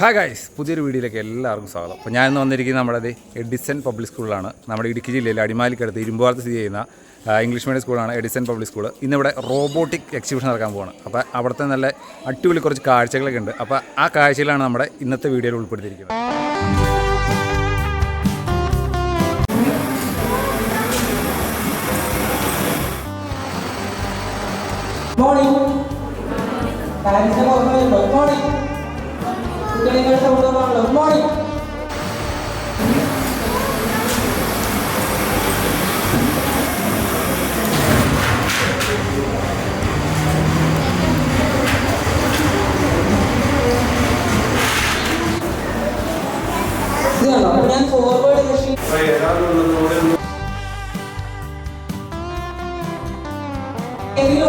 Hi guys, പുതിയൊരു വീഡിയോയിലേക്ക് എല്ലാവർക്കും സ്വാഗതം. അപ്പോൾ ഞാൻ ഇന്ന് വന്നിരിക്കുന്നത് നമ്മുടെ എഡിസൺ പബ്ലിക് സ്കൂളിലാണ്. നമ്മുടെ ഇടുക്കി ജില്ലയിൽ അടിമാലിക്കടുത്ത് ഇരുമ്പാലത്ത് സ്ഥിതി ചെയ്യുന്ന ഇംഗ്ലീഷ് മീഡിയം സ്കൂളാണ് എഡിസൺ പബ്ലിക് സ്കൂൾ. ഇന്നിവിടെ റോബോട്ടിക് എക്സിബിഷൻ നടക്കാൻ പോവാണ്. അപ്പോൾ അവിടുത്തെ നല്ല അടിപൊളി കുറച്ച് കാഴ്ചകളൊക്കെ ഉണ്ട്. അപ്പോൾ ആ കാഴ്ചകളാണ് നമ്മുടെ ഇന്നത്തെ വീഡിയോയിൽ ഉൾപ്പെടുത്തിയിരിക്കുന്നത്. Good morning. ഞാൻ ഫോർവേഡ്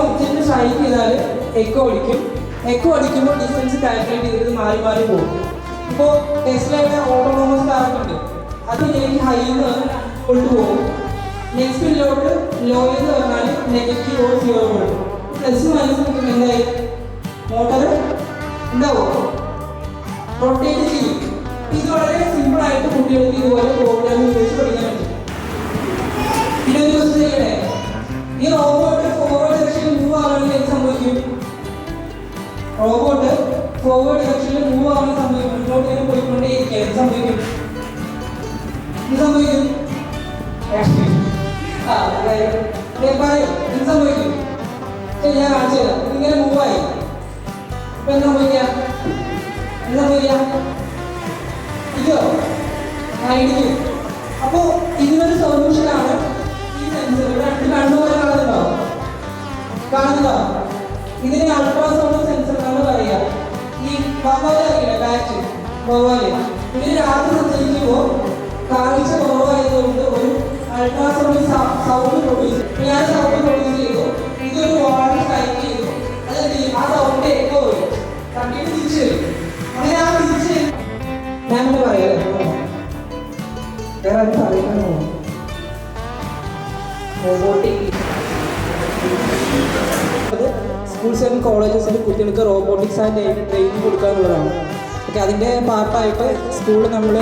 ഒബ്ജക്റ്റ് സ്ട്രൈക്ക് ചെയ്താൽ എക്കോ അടിക്കുമ്പോൾ ഡിസ്റ്റൻസ് കാൽക്കുലേറ്റ് ചെയ്തിട്ട് മാറി മാറി പോകും. ഇപ്പോൾ ടെസ്ലയുടെ ഓട്ടോണോമസ് കാറൊക്കെ ഉണ്ട്, അത് എനിക്ക് ഹൈന്ന് കൊണ്ടുപോകും. നെക്സ്റ്റ് ലോട്ട് ലോയെന്ന് പറഞ്ഞാൽ negative or 0 volt. Plus minus എന്തായി മോട്ടർ ഉണ്ടാവും, റൊട്ടേറ്റ് ചെയ്യും. ഇത് വളരെ സിമ്പിൾ ആയിട്ട് കുട്ടികൾക്ക് ഇതുപോലെ പ്രോഗ്രാമിംഗ് ഉപയോഗിച്ച് പഠിക്കാൻ പറ്റും. പിന്നെ ഒരു ക്വസ്റ്റ്യൻ ചെയ്യണേ, ഈ റോബോട്ട് ഫോർവേഡ് സെക്ഷനിൽ മൂവ് ആവാണെങ്കിൽ എന്ത് സംഭവിക്കും? റോബോട്ട് ഫോർവേഡ് സെക്ഷനിൽ മൂവ് ആവാൻ സംഭവിക്കും, മുന്നോട്ട് പോയിക്കൊണ്ടേയിരിക്കുക. എന്ത് സംഭവിക്കും? എന്ത് സംഭവിക്കും? എന്ത് സംഭവിക്കും? ശരി, ഞാൻ കാണിച്ചു തരാം. ഇങ്ങനെ മൂവായി ഇപ്പൊ എന്ത് സംഭവിക്കാം? ഇതോ ഇടിക്കും. അപ്പോ ഇതിനൊരു സൊല്യൂഷനാണ് ഈ സെൻസർ. ഇവിടെ രണ്ട് കണ്ണുപോലെ കാണുന്നുണ്ടോ? ഇതിനെ അൾട്രാസൗണ്ട് സെൻസർ എന്നാണ് പറയുക. ഈ വവ്വാലില്ലേ, ബാറ്റ് വവ്വാല്, ഇതിന് രാത്രി സഞ്ചരിക്കുമ്പോൾ കാഴ്ച കുറവായതുകൊണ്ട് ഒരു അൾട്രാസൗണ്ട് സൗണ്ട് പ്രൊഡ്യൂസ് ചെയ്യും. ഞാൻ സൗണ്ട് പ്രൊഡ്യൂസ് ചെയ്തു, ഇതൊരു വാട്ടർ സ്ട്രൈക്ക് ചെയ്തു, അതായത് ആ സൗണ്ട് എക്കോ വരും, കണ്ടിട്ട് തിരിച്ചു വരും. അങ്ങനെ ആ തിരിച്ച് ഞാൻ പറയാം, വേറെ അത് പറയുന്നു. റോബോട്ടിക് സ്കൂൾസ് ആൻഡ് കോളേജസിൽ കുട്ടികൾക്ക് റോബോട്ടിക്സ് ആൻഡ് ട്രെയിനിങ് കൊടുക്കുക എന്നുള്ളതാണ്. ഓക്കെ, അതിൻ്റെ പാർട്ടായിട്ട് സ്കൂളിൽ നമ്മൾ